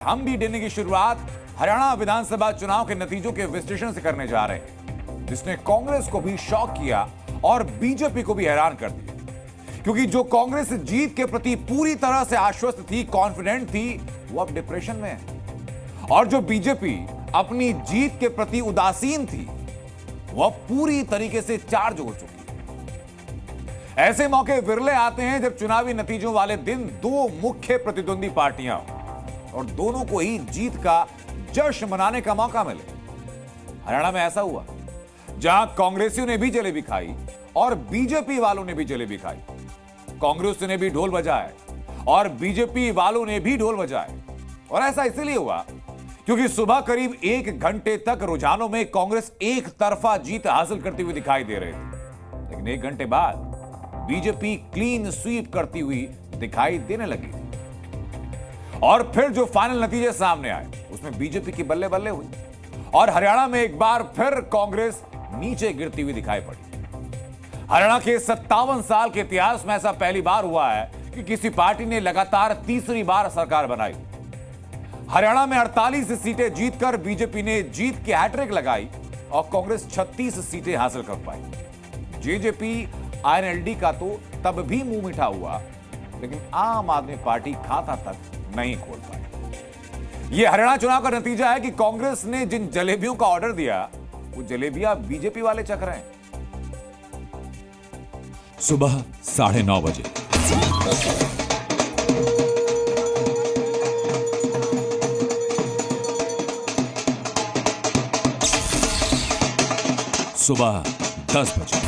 हम भी दिन की शुरुआत हरियाणा विधानसभा चुनाव के नतीजों के विश्लेषण से करने जा रहे हैं, जिसने कांग्रेस को भी शॉक किया और बीजेपी को भी हैरान कर दिया। क्योंकि जो कांग्रेस जीत के प्रति पूरी तरह से आश्वस्त थी, कॉन्फिडेंट थी, वो अब डिप्रेशन में है। और जो बीजेपी अपनी जीत के प्रति उदासीन थी, वो अब पूरी तरीके से चार्ज हो चुकी है। ऐसे मौके विरले आते हैं जब चुनावी नतीजों वाले दिन दो मुख्य प्रतिद्वंदी पार्टियां और दोनों को ही जीत का जश्न मनाने का मौका मिले। हरियाणा में ऐसा हुआ, जहां कांग्रेसियों ने भी जलेबी खाई और बीजेपी वालों ने भी जलेबी खाई। कांग्रेस ने भी ढोल बजाए और बीजेपी वालों ने भी ढोल बजाए। और ऐसा इसलिए हुआ क्योंकि सुबह करीब 1 घंटे तक रुझानों में कांग्रेस एक तरफा जीत हासिल करती हुई दिखाई दे रही थी, लेकिन 1 घंटे बाद बीजेपी क्लीन स्वीप करती हुई दिखाई देने लगी। और फिर जो फाइनल नतीजे सामने आए, उसमें बीजेपी की बल्ले बल्ले हुई और हरियाणा में एक बार फिर कांग्रेस नीचे गिरती हुई दिखाई पड़ी। हरियाणा के 57 साल के इतिहास में ऐसा पहली बार हुआ है कि किसी पार्टी ने लगातार तीसरी बार सरकार बनाई। हरियाणा में 48 सीटें जीतकर बीजेपी ने जीत की हैट्रिक लगाई और कांग्रेस 36 सीटें हासिल कर पाई। जेजेपी आईएनएलडी का तो तब भी मुंह मीठा हुआ, लेकिन आम आदमी पार्टी खाता तक नहीं खोल पाई। यह हरियाणा चुनाव का नतीजा है कि कांग्रेस ने जिन जलेबियों का ऑर्डर दिया, वो जलेबियां बीजेपी वाले चख रहे हैं। सुबह 9:30 बजे सुबह 10 बजे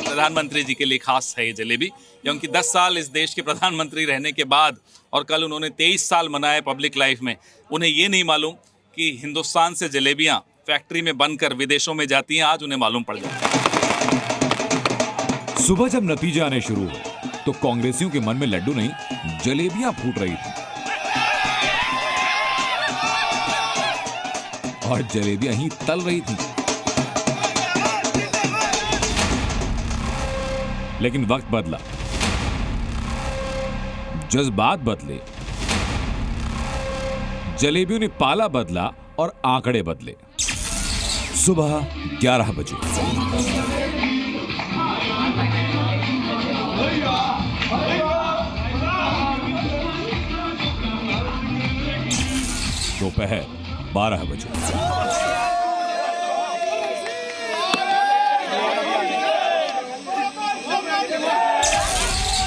प्रधानमंत्री जी के लिए खास है ये जलेबी, क्योंकि 10 साल इस देश के प्रधानमंत्री रहने के बाद और कल उन्होंने 23 साल मनाए पब्लिक लाइफ में, उन्हें ये नहीं मालूम कि हिंदुस्तान से जलेबियां फैक्ट्री में बनकर विदेशों में जाती हैं। आज उन्हें मालूम पड़ जाता है। सुबह जब नतीजे आने शुरू हुए तो कांग्रेसियों के मन में लड्डू नहीं, जलेबियां फूट रही थी और जलेबियां ही तल रही थी। लेकिन वक्त बदला, जज्बात बदले, जलेबियों ने पाला बदला और आंकड़े बदले। सुबह 11 बजे दोपहर 12 बजे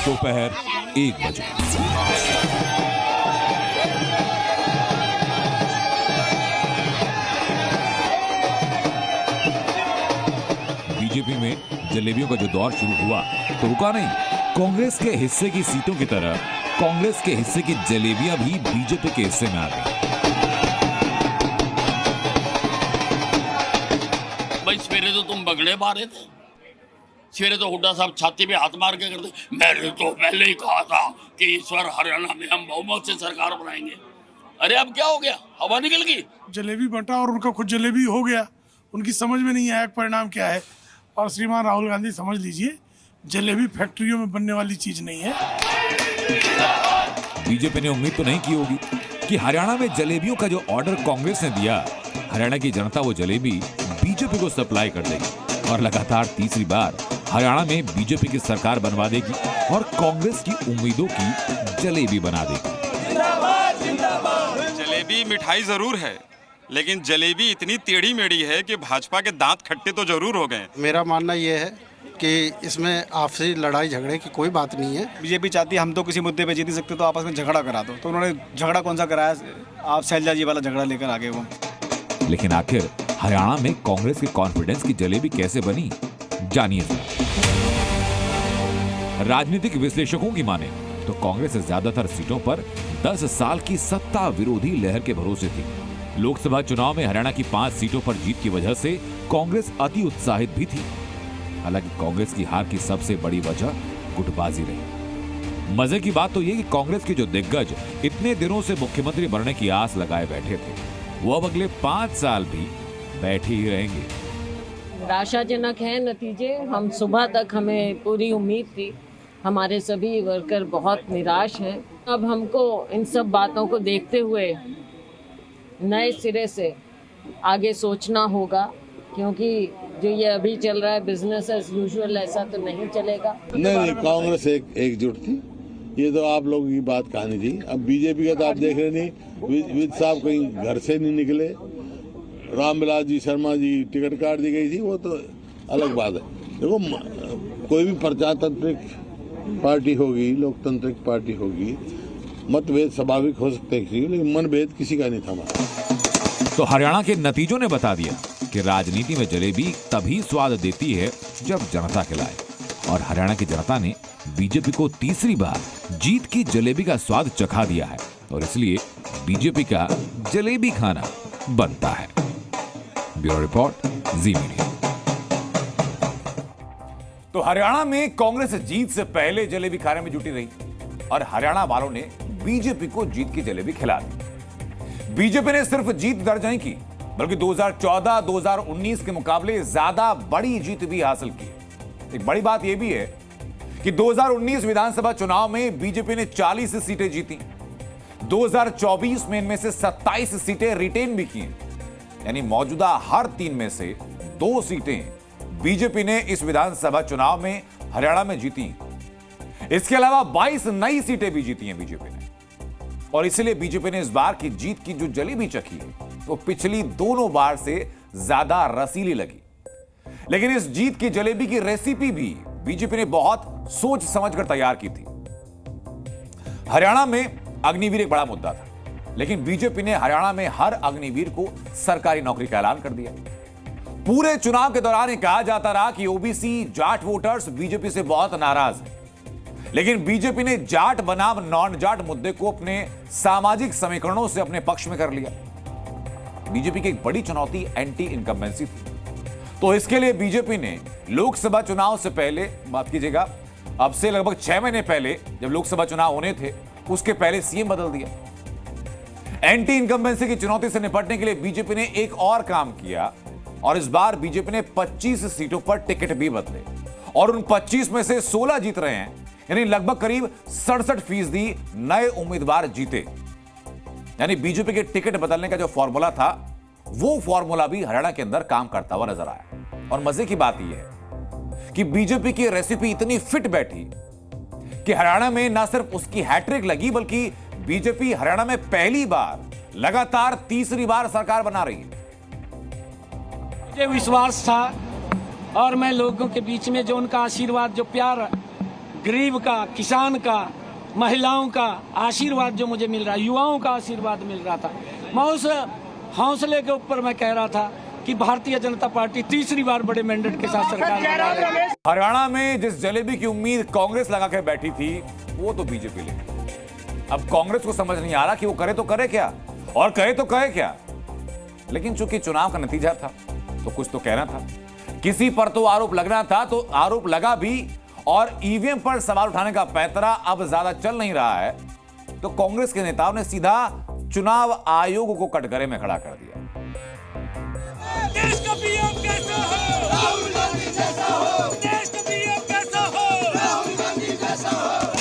दोपहर 1 बजे बीजेपी में जलेबियों का जो दौर शुरू हुआ तो रुका नहीं। कांग्रेस के हिस्से की सीटों की तरह कांग्रेस के हिस्से की जलेबियां भी बीजेपी के हिस्से में आ गई। भाई सवेरे तो तुम बगड़े मारे थे, सवेरे तो हुड्डा साहब छाती पे हाथ मार के करते, मैंने तो पहले ही कहा था कि इस बार हरियाणा में हम बहुमत से सरकार बनाएंगे। अरे अब क्या हो गया, हवा निकल गई। जलेबी बंटा और उनका खुद जलेबी हो गया, उनकी समझ में नहीं आया परिणाम क्या है। और श्रीमान राहुल गांधी समझ लीजिए, जलेबी फैक्ट्रियों में बनने वाली चीज नहीं है। बीजेपी ने उम्मीद तो नहीं की होगी कि हरियाणा में जलेबियों का जो ऑर्डर कांग्रेस ने दिया, हरियाणा की जनता वो जलेबी बीजेपी को सप्लाई कर देगी और लगातार तीसरी बार हरियाणा में बीजेपी की सरकार बनवा देगी और कांग्रेस की उम्मीदों की जलेबी बना देगी। जलेबी मिठाई जरूर है, लेकिन जलेबी इतनी टेढ़ी मेढ़ी है कि भाजपा के दांत खट्टे तो जरूर हो गए। मेरा मानना यह है कि इसमें आपसी लड़ाई झगड़े की कोई बात नहीं है। बीजेपी चाहती है हम तो किसी मुद्दे पे जीत नहीं सकते तो आपस में झगड़ा करा दो, तो उन्होंने झगड़ा कौन सा कराया, आप शैलजा जी वाला झगड़ा लेकर आगे वो। लेकिन आखिर हरियाणा में कांग्रेस के कॉन्फिडेंस की जलेबी कैसे बनी, जानिए। राजनीतिक विश्लेषकों की माने तो कांग्रेस ज्यादातर सीटों पर 10 साल की सत्ता विरोधी लहर के भरोसे थी। लोकसभा चुनाव में हरियाणा की 5 सीटों पर जीत की वजह से कांग्रेस अति उत्साहित भी थी। हालांकि कांग्रेस की हार की सबसे बड़ी वजह गुटबाजी रही। मजे की बात तो यह कि कांग्रेस के जो दिग्गज इतने दिनों से मुख्यमंत्री बनने की आस लगाए बैठे थे, वो अब अगले 5 साल भी बैठे ही रहेंगे। निराशाजनक है नतीजे। हम सुबह तक हमें पूरी उम्मीद थी, हमारे सभी वर्कर बहुत निराश हैं। अब हमको इन सब बातों को देखते हुए नए सिरे से आगे सोचना होगा, क्योंकि जो ये अभी चल रहा है बिजनेस एज यूजुअल, ऐसा तो नहीं चलेगा। नहीं, कांग्रेस एकजुट थी, ये तो आप लोगों की बात कहानी थी। अब बीजेपी का तो आप देख रहे नहीं, विद साहब कहीं घर से नहीं निकले, रामविलास जी शर्मा जी टिकट काट दी गई थी, वो तो अलग बात है। देखो, कोई भी प्रजातांत्रिक पार्टी होगी, लोकतांत्रिक पार्टी होगी, मतभेद स्वाभाविक हो सकते हैं, लेकिन मनभेद किसी का नहीं था। तो हरियाणा के नतीजों ने बता दिया कि राजनीति में जलेबी तभी स्वाद देती है जब जनता खिलाए, और हरियाणा की जनता ने बीजेपी को तीसरी बार जीत की जलेबी का स्वाद चखा दिया है, और इसलिए बीजेपी का जलेबी खाना बनता है। ब्यूरो रिपोर्ट, जी मीडिया। तो हरियाणा में कांग्रेस जीत से पहले जलेबी खाने में जुटी रही और हरियाणा वालों ने बीजेपी को जीत की जलेबी खिला दी। बीजेपी ने सिर्फ जीत दर्ज नहीं की, बल्कि 2014-2019 के मुकाबले ज्यादा बड़ी जीत भी हासिल की। एक बड़ी बात यह भी है कि 2019 विधानसभा चुनाव में बीजेपी ने 40 सीटें जीती, 2024 में इनमें से 27 सीटें रिटेन भी की, यानी मौजूदा हर 3 में से 2 सीटें बीजेपी ने इस विधानसभा चुनाव में हरियाणा में जीती। इसके अलावा 22 नई सीटें भी जीती हैं बीजेपी ने, और इसलिए बीजेपी ने इस बार की जीत की जो जलेबी चखी है वो पिछली दोनों बार से ज्यादा रसीली लगी। लेकिन इस जीत की जलेबी की रेसिपी भी बीजेपी ने बहुत सोच समझकर तैयार की थी। हरियाणा में अग्निवीर एक बड़ा मुद्दा था, लेकिन बीजेपी ने हरियाणा में हर अग्निवीर को सरकारी नौकरी का ऐलान कर दिया। पूरे चुनाव के दौरान कहा जाता रहा कि ओबीसी जाट वोटर्स बीजेपी से बहुत नाराज हैं, लेकिन बीजेपी ने जाट बनाम नॉन जाट मुद्दे को अपने सामाजिक समीकरणों से अपने पक्ष में कर लिया। बीजेपी की एक बड़ी चुनौती एंटी इनकम्बेंसी थी, तो इसके लिए बीजेपी ने लोकसभा चुनाव से पहले, माफ कीजिएगा, अब से लगभग 6 महीने पहले जब लोकसभा चुनाव होने थे उसके पहले सीएम बदल दिया। एंटी इनकम्बेंसी की चुनौती से निपटने के लिए बीजेपी ने एक और काम किया, और इस बार बीजेपी ने 25 सीटों पर टिकट भी बदले, और उन 25 में से 16 जीत रहे हैं, यानी लगभग करीब 67% नए उम्मीदवार जीते। यानी बीजेपी के टिकट बदलने का जो फॉर्मूला था वो फॉर्मूला भी हरियाणा के अंदर काम करता हुआ नजर आया। और मजे की बात यह है कि बीजेपी की रेसिपी इतनी फिट बैठी कि हरियाणा में ना सिर्फ उसकी हैट्रिक लगी, बल्कि बीजेपी हरियाणा में पहली बार लगातार तीसरी बार सरकार बना रही है। मुझे विश्वास था, और मैं लोगों के बीच में जो उनका आशीर्वाद, जो प्यार, गरीब का, किसान का, महिलाओं का आशीर्वाद जो मुझे मिल रहा, युवाओं का आशीर्वाद मिल रहा था, मैं उस हौसले के ऊपर मैं कह रहा था कि भारतीय जनता पार्टी तीसरी बार बड़े मैंडेट के साथ सरकार बना रही है। हरियाणा में जिस जलेबी की उम्मीद कांग्रेस लगा के बैठी थी वो तो बीजेपी ले। अब कांग्रेस को समझ नहीं आ रहा कि वो करे तो करे क्या और कहे तो कहे क्या, लेकिन चूंकि चुनाव का नतीजा था तो कुछ तो कहना था, किसी पर तो आरोप लगना था, तो आरोप लगा भी, और ईवीएम पर सवाल उठाने का पैंतरा अब ज्यादा चल नहीं रहा है, तो कांग्रेस के नेताओं ने सीधा चुनाव आयोग को कटघरे में खड़ा कर दिया। देश का पीएम कैसा हो? राहुल गांधी जैसा हो। देश का पीएम कैसा हो? राहुल गांधी जैसा हो।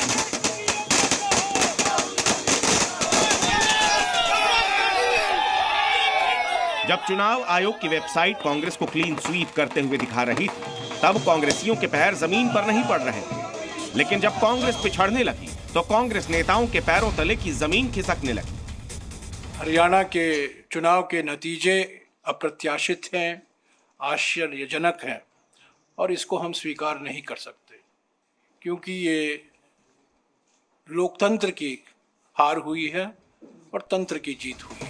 जब चुनाव आयोग की वेबसाइट कांग्रेस को क्लीन स्वीप करते हुए दिखा रही थी, तब कांग्रेसियों के पैर जमीन पर नहीं पड़ रहे थे। लेकिन जब कांग्रेस पिछड़ने लगी तो कांग्रेस नेताओं के पैरों तले की जमीन खिसकने लगी। हरियाणा के चुनाव के नतीजे अप्रत्याशित हैं, आश्चर्यजनक हैं, और इसको हम स्वीकार नहीं कर सकते, क्योंकि ये लोकतंत्र की हार हुई है और तंत्र की जीत हुई है।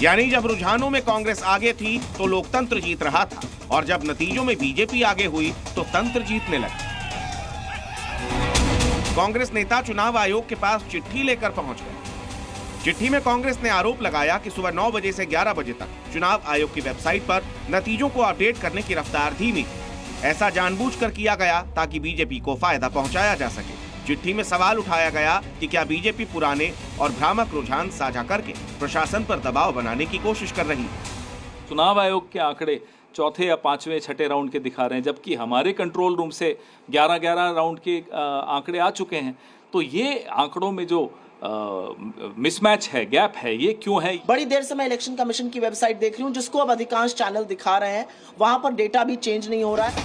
यानी जब रुझानों में कांग्रेस आगे थी तो लोकतंत्र जीत रहा था, और जब नतीजों में बीजेपी आगे हुई तो तंत्र जीतने लगा। कांग्रेस नेता चुनाव आयोग के पास चिट्ठी लेकर पहुंच गए। चिट्ठी में कांग्रेस ने आरोप लगाया कि सुबह 9 बजे से 11 बजे तक चुनाव आयोग की वेबसाइट पर नतीजों को अपडेट करने की रफ्तार धीमी थी। ऐसा जानबूझकर किया गया ताकि बीजेपी को फायदा पहुंचाया जा सके। चिट्ठी में सवाल उठाया गया कि क्या बीजेपी पुराने और भ्रामक रुझान साझा करके प्रशासन पर दबाव बनाने की कोशिश कर रही है। चुनाव आयोग के आंकड़े चौथे या पांचवें छठे राउंड के दिखा रहे हैं, जबकि हमारे कंट्रोल रूम से 11-11 राउंड के आंकड़े आ चुके हैं। तो ये आंकड़ों में जो मिसमैच है, गैप है, ये क्यों है? बड़ी देर से मैं इलेक्शन कमीशन की वेबसाइट देख रही हूँ, जिसको अब अधिकांश चैनल दिखा रहे हैं, वहां पर डेटा भी चेंज नहीं हो रहा है।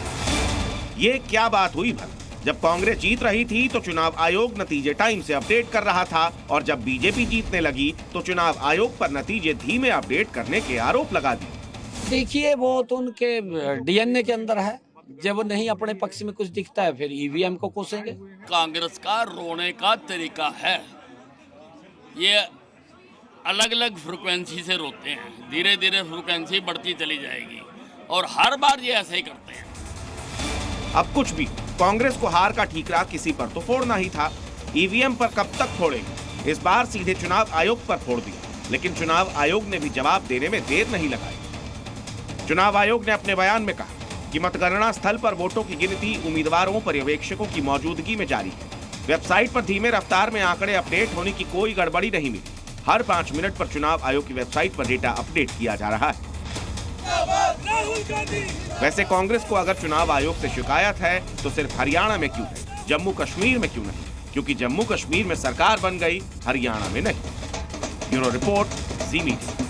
ये क्या बात हुई भला? जब कांग्रेस जीत रही थी तो चुनाव आयोग नतीजे टाइम से अपडेट कर रहा था, और जब बीजेपी जीतने लगी तो चुनाव आयोग पर नतीजे धीमे अपडेट करने के आरोप लगा दिए। देखिए, वो तो उनके डीएनए के अंदर है। जब नहीं अपने पक्ष में कुछ दिखता है फिर ईवीएम को कोसेंगे। कांग्रेस का रोने का तरीका है, ये अलग अलग फ्रिक्वेंसी से रोते हैं, धीरे धीरे फ्रिक्वेंसी बढ़ती चली जाएगी और हर बार ये ऐसे ही करते हैं। अब कुछ भी, कांग्रेस को हार का ठीकरा किसी पर तो फोड़ना ही था। ईवीएम पर कब तक फोड़ेंगे? इस बार सीधे चुनाव आयोग पर फोड़ दिया, लेकिन चुनाव आयोग ने भी जवाब देने में देर नहीं लगाई। चुनाव आयोग ने अपने बयान में कहा कि मतगणना स्थल पर वोटों की गिनती उम्मीदवारों पर्यवेक्षकों की मौजूदगी में जारी है। वेबसाइट पर धीमे रफ्तार में आंकड़े अपडेट होने की कोई गड़बड़ी नहीं मिली। हर 5 मिनट पर चुनाव आयोग की वेबसाइट पर डेटा अपडेट किया जा रहा है। वैसे कांग्रेस को अगर चुनाव आयोग से शिकायत है तो सिर्फ हरियाणा में क्यों है, जम्मू कश्मीर में क्यों नहीं? क्योंकि जम्मू कश्मीर में सरकार बन गई, हरियाणा में नहीं। ब्यूरो रिपोर्ट, ज़ी मीडिया।